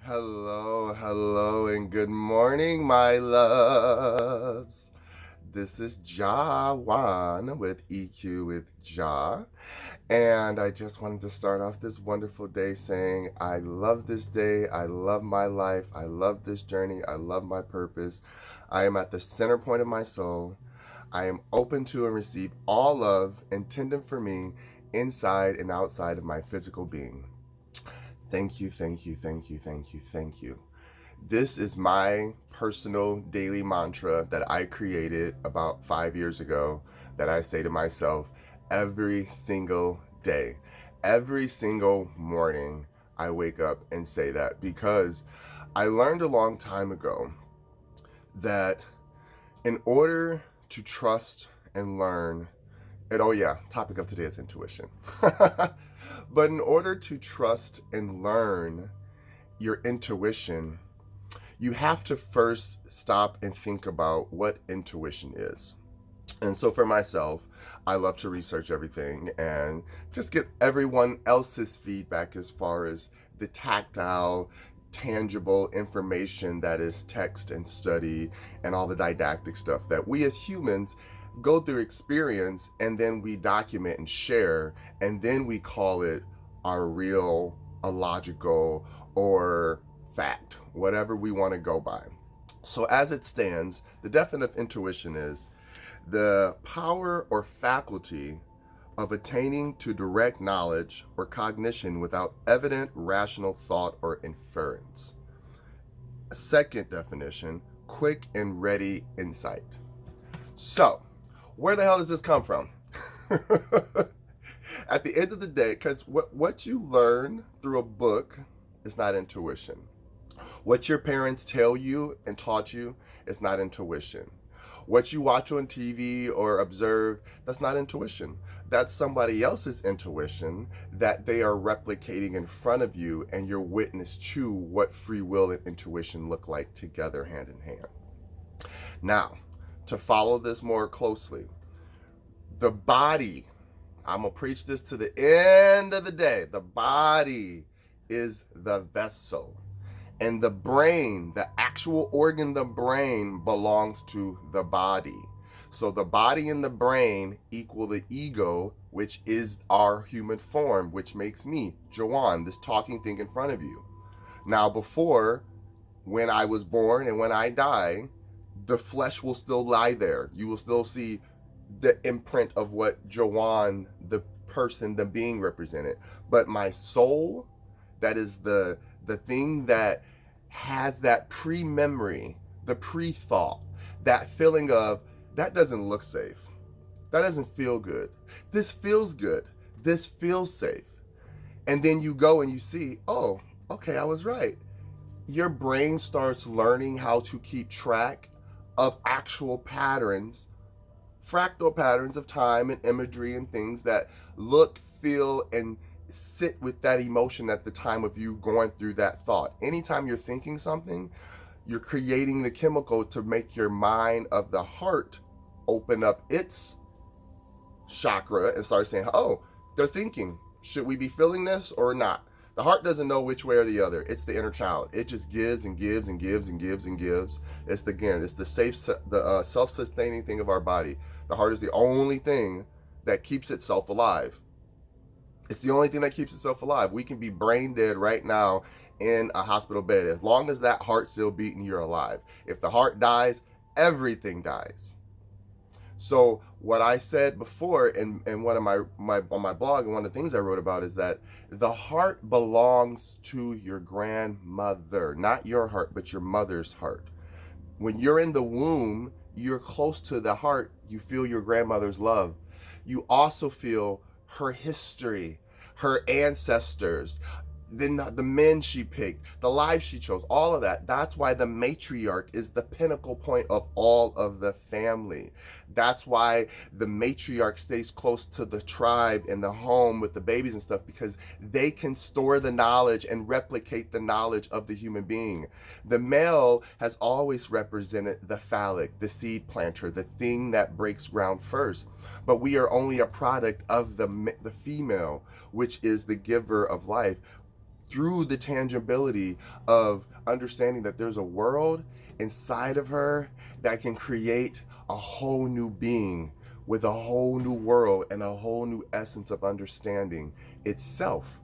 Hello, hello, and good morning, my loves. This is Jawan with EQ with Jah, and I just wanted to start off this wonderful day saying, I love this day, I love my life, I love this journey, I love my purpose. I am at the center point of my soul. I am open to and receive all love intended for me inside and outside of my physical being. Thank you, thank you, thank you, thank you, thank you. This is my personal daily mantra that I created about 5 years ago that I say to myself every single day. Every single morning, I wake up and say that because I learned a long time ago that in order to trust and learn, and oh yeah, topic of today is intuition. But in order to trust and learn your intuition, you have to first stop and think about what intuition is. And so for myself, I love to research everything and just get everyone else's feedback as far as the tactile, tangible information that is text and study and all the didactic stuff that we as humans go through experience and then we document and share and then we call it our real, a logical, or fact, whatever we want to go by. So as it stands, the definition of intuition is the power or faculty of attaining to direct knowledge or cognition without evident rational thought or inference. A second definition, quick and ready insight. So, where the hell does this come from? At the end of the day, because what you learn through a book is not intuition. What your parents tell you and taught you is not intuition. What you watch on TV or observe, that's not intuition. That's somebody else's intuition that they are replicating in front of you, and you're witness to what free will and intuition look like together, hand in hand. Now, to follow this more closely, the body, I'm going to preach this to the end of the day. The body is the vessel. And the brain, the actual organ, the brain, belongs to the body. So the body and the brain equal the ego, which is our human form, which makes me, Jawan, this talking thing in front of you. Now, before, when I was born and when I die, the flesh will still lie there. You will still see the imprint of what Jawan, the person, the being represented. But my soul, that is the thing that has that pre-memory, the pre-thought, that feeling of, that doesn't look safe. That doesn't feel good. This feels good. This feels safe. And then you go and you see, oh, okay, I was right. Your brain starts learning how to keep track of actual patterns, fractal patterns of time and imagery and things that look, feel, and sit with that emotion at the time of you going through that thought. Anytime you're thinking something, you're creating the chemical to make your mind of the heart open up its chakra and start saying, oh, they're thinking, should we be feeling this or not? The heart doesn't know which way or the other. It's the inner child. It just gives and gives and gives and gives and gives. It's the self-sustaining thing of our body. The heart is the only thing that keeps itself alive. It's the only thing that keeps itself alive. We can be brain dead right now in a hospital bed. As long as that heart's still beating, you're alive. If the heart dies, everything dies. So what I said before in one of my on my blog, and one of the things I wrote about is that the heart belongs to your grandmother, not your heart, but your mother's heart. When you're in the womb, you're close to the heart. You feel your grandmother's love. You also feel her history, her ancestors, then the men she picked, the lives she chose, all of that. That's why the matriarch is the pinnacle point of all of the family. That's why the matriarch stays close to the tribe and the home with the babies and stuff, because they can store the knowledge and replicate the knowledge of the human being. The male has always represented the phallic, the seed planter, the thing that breaks ground first. But we are only a product of the female, which is the giver of life. through the tangibility of understanding that there's a world inside of her that can create a whole new being with a whole new world and a whole new essence of understanding itself.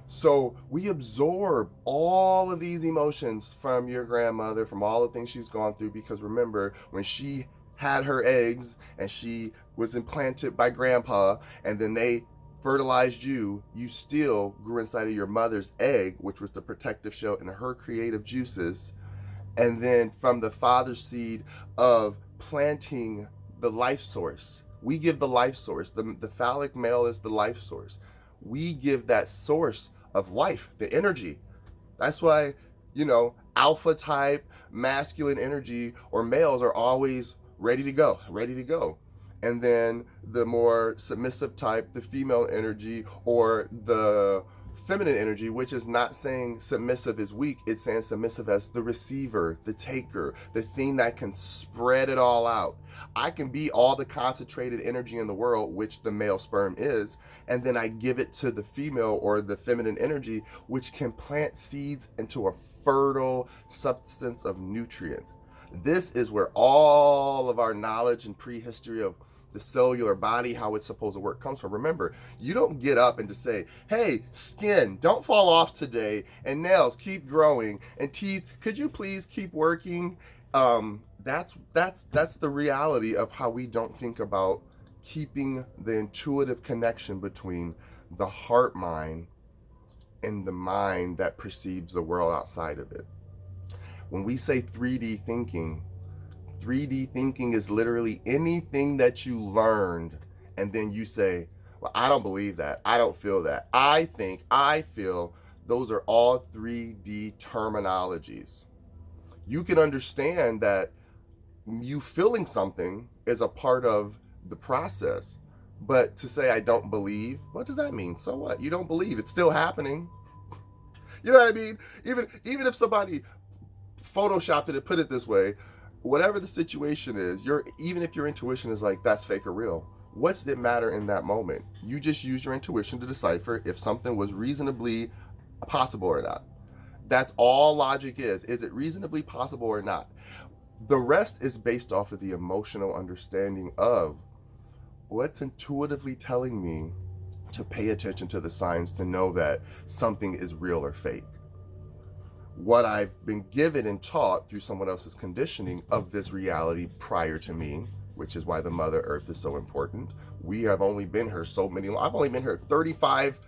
So we absorb all of these emotions from your grandmother, from all the things she's gone through, because remember, when she had her eggs and she was implanted by grandpa and then they fertilized you, you still grew inside of your mother's egg, which was the protective shell and her creative juices. And then from the father's seed of planting the life source, we give the life source. The phallic male is the life source. We give that source of life, the energy. That's why, alpha type, masculine energy, or males are always ready to go. And then the more submissive type, the female energy, or the feminine energy, which is not saying submissive is weak, it's saying submissive as the receiver, the taker, the thing that can spread it all out. I can be all the concentrated energy in the world, which the male sperm is, and then I give it to the female or the feminine energy, which can plant seeds into a fertile substance of nutrients. This is where all of our knowledge and prehistory of the cellular body, how it's supposed to work, comes from. Remember, you don't get up and just say, hey, skin, don't fall off today, and nails, keep growing, and teeth, could you please keep working? That's the reality of how we don't think about keeping the intuitive connection between the heart mind and the mind that perceives the world outside of it. When we say 3D thinking is literally anything that you learned and then you say, well, I don't believe that. I don't feel that. I think, I feel. Those are all 3D terminologies. You can understand that you feeling something is a part of the process. But to say I don't believe, what does that mean? So what? You don't believe. It's still happening. You know what I mean? Even if somebody photoshopped it and put it this way, whatever the situation is, even if your intuition is like, that's fake or real, what's it matter in that moment? You just use your intuition to decipher if something was reasonably possible or not. That's all logic is. Is it reasonably possible or not? The rest is based off of the emotional understanding of what's intuitively telling me to pay attention to the signs to know that something is real or fake. What I've been given and taught through someone else's conditioning of this reality prior to me, which is why the Mother Earth is so important. We have only been here I've only been here 35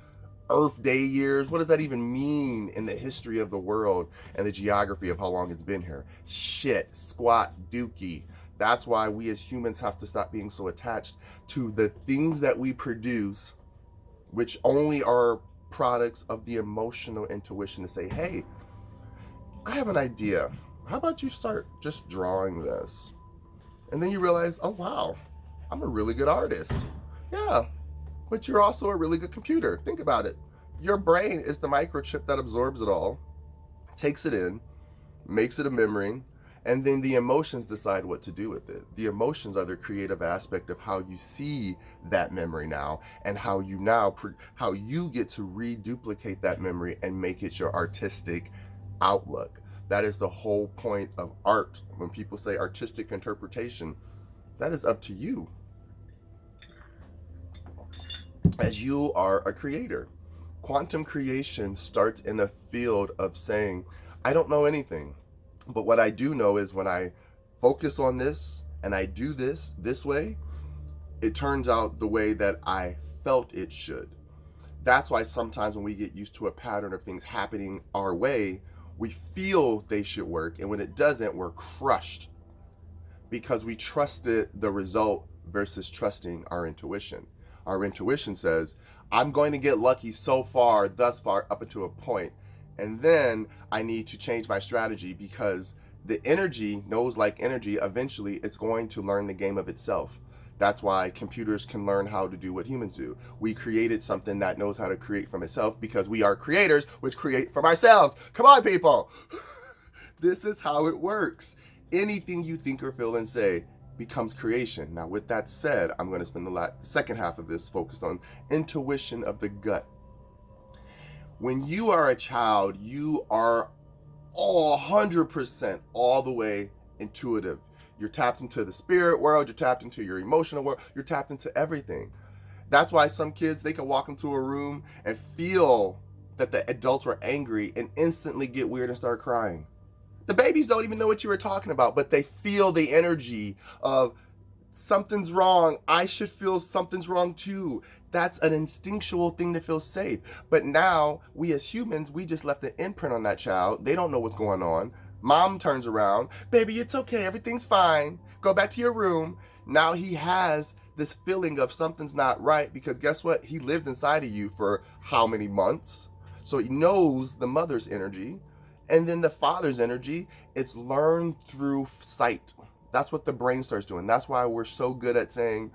Earth Day years. What does that even mean in the history of the world and the geography of how long it's been here? Shit, squat, dookie. That's why we as humans have to stop being so attached to the things that we produce, which only are products of the emotional intuition to say, hey, I have an idea. How about you start just drawing this? And then you realize, oh wow, I'm a really good artist. Yeah, but you're also a really good computer. Think about it. Your brain is the microchip that absorbs it all, takes it in, makes it a memory, and then the emotions decide what to do with it. The emotions are the creative aspect of how you see that memory now, and how you get to reduplicate that memory and make it your artistic outlook. That is the whole point of art. When people say artistic interpretation, that is up to you, as you are a creator. Quantum creation starts in a field of saying, I don't know anything, but what I do know is when I focus on this and I do this way, it turns out the way that I felt it should. That's why sometimes when we get used to a pattern of things happening our way, we feel they should work, and when it doesn't, we're crushed because we trusted the result versus trusting our intuition. Our intuition says, I'm going to get lucky thus far, up until a point, and then I need to change my strategy because the energy knows like energy, eventually it's going to learn the game of itself. That's why computers can learn how to do what humans do. We created something that knows how to create from itself because we are creators, which create from ourselves. Come on, people. This is how it works. Anything you think or feel and say becomes creation. Now, with that said, I'm going to spend the second half of this focused on intuition of the gut. When you are a child, you are all 100% all the way intuitive. You're tapped into the spirit world, you're tapped into your emotional world, you're tapped into everything. That's why some kids, they can walk into a room and feel that the adults were angry and instantly get weird and start crying. The babies don't even know what you were talking about, but they feel the energy of something's wrong. I should feel something's wrong too. That's an instinctual thing to feel safe. But now, we as humans, we just left an imprint on that child. They don't know what's going on. Mom turns around, baby, it's okay, everything's fine. Go back to your room. Now he has this feeling of something's not right because guess what? He lived inside of you for how many months? So he knows the mother's energy. And then the father's energy, it's learned through sight. That's what the brain starts doing. That's why we're so good at saying,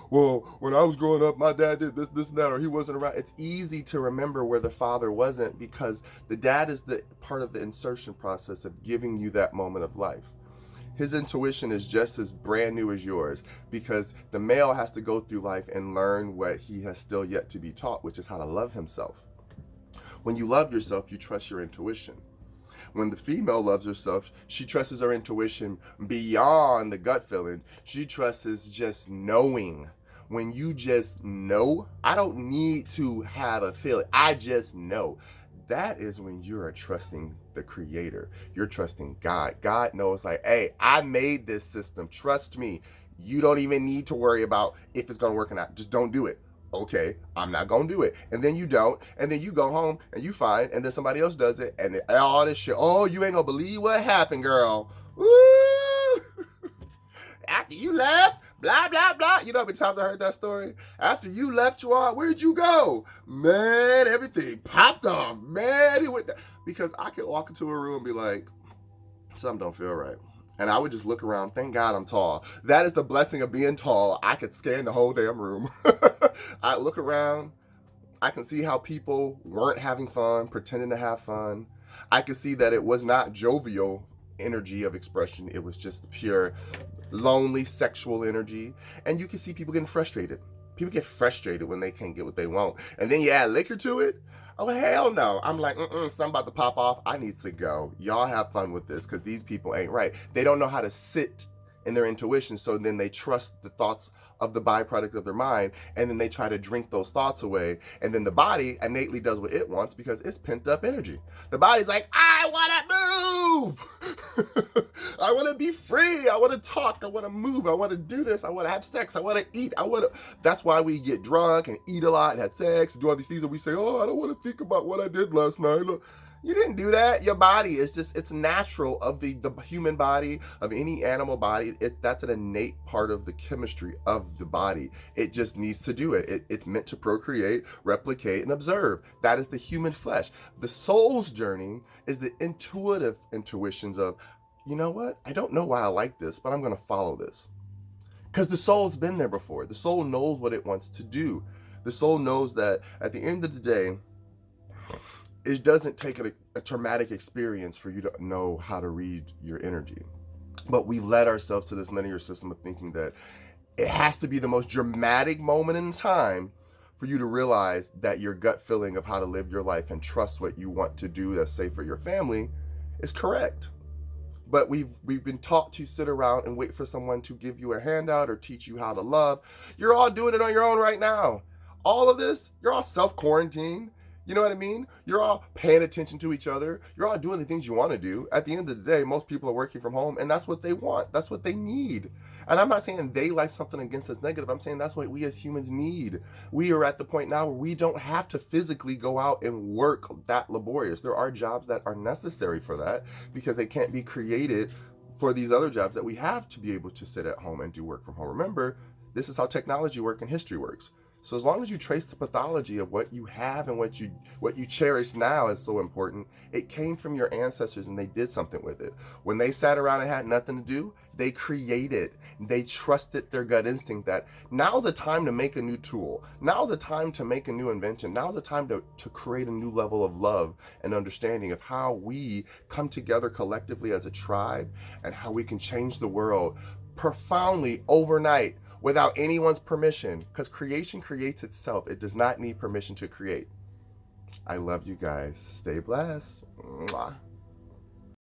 well, when I was growing up, my dad did this, and that, or he wasn't around. It's easy to remember where the father wasn't because the dad is the part of the insertion process of giving you that moment of life. His intuition is just as brand new as yours because the male has to go through life and learn what he has still yet to be taught, which is how to love himself. When you love yourself, you trust your intuition. When the female loves herself, she trusts her intuition beyond the gut feeling. She trusts just knowing. When you just know, I don't need to have a feeling. I just know. That is when you're trusting the creator. You're trusting God. God knows like, hey, I made this system. Trust me. You don't even need to worry about if it's going to work or not. Just don't do it. Okay, I'm not gonna do it. And then you don't, and then you go home and you find, and then somebody else does it, and all this shit. Oh, you ain't gonna believe what happened, girl. Woo! After you left, blah, blah, blah. You know how many times I heard that story? After you left, Juwan, where'd you go? Man, everything popped off. Man, it went down. Because I could walk into a room and be like, something don't feel right. And I would just look around. Thank God I'm tall. That is the blessing of being tall. I could scan the whole damn room. I look around. I can see how people weren't having fun, pretending to have fun. I could see that it was not jovial energy of expression. It was just pure, lonely, sexual energy. And you can see people getting frustrated. People get frustrated when they can't get what they want. And then you add liquor to it. Oh, hell no. I'm like, something about to pop off. I need to go. Y'all have fun with this because these people ain't right. They don't know how to sit in their intuition, so then they trust the thoughts of the byproduct of their mind, and then they try to drink those thoughts away, and then the body innately does what it wants because it's pent up energy. The body's like, I want to move. I want to be free. I want to talk. I want to move. I want to do this. I want to have sex. I want to eat. That's why we get drunk and eat a lot and have sex and do all these things, and we say, oh, I don't want to think about what I did last night. Look, you didn't do that. Your body is just, it's natural of the human body, of any animal body. That's an innate part of the chemistry of the body. It just needs to do it. It's meant to procreate, replicate, and observe. That is the human flesh. The soul's journey is the intuitive intuitions of, you know what? I don't know why I like this, but I'm going to follow this. Because the soul's been there before. The soul knows what it wants to do. The soul knows that at the end of the day, it doesn't take a traumatic experience for you to know how to read your energy. But we've led ourselves to this linear system of thinking that it has to be the most dramatic moment in time for you to realize that your gut feeling of how to live your life and trust what you want to do that's safe for your family is correct. But we've been taught to sit around and wait for someone to give you a handout or teach you how to love. You're all doing it on your own right now. All of this, you're all self-quarantined. You know what I mean? You're all paying attention to each other. You're all doing the things you want to do. At the end of the day, most people are working from home, and that's what they want. That's what they need. And I'm not saying they like something against us negative. I'm saying that's what we as humans need. We are at the point now where we don't have to physically go out and work that laborious. There are jobs that are necessary for that because they can't be created for these other jobs that we have to be able to sit at home and do work from home. Remember, this is how technology works and history works. So as long as you trace the pathology of what you have and what you cherish now is so important, it came from your ancestors and they did something with it. When they sat around and had nothing to do, they created. They trusted their gut instinct that now's the time to make a new tool. Now's the time to make a new invention. Now's the time to create a new level of love and understanding of how we come together collectively as a tribe and how we can change the world profoundly overnight, without anyone's permission, because creation creates itself. It does not need permission to create. I love you guys. Stay blessed. Mwah.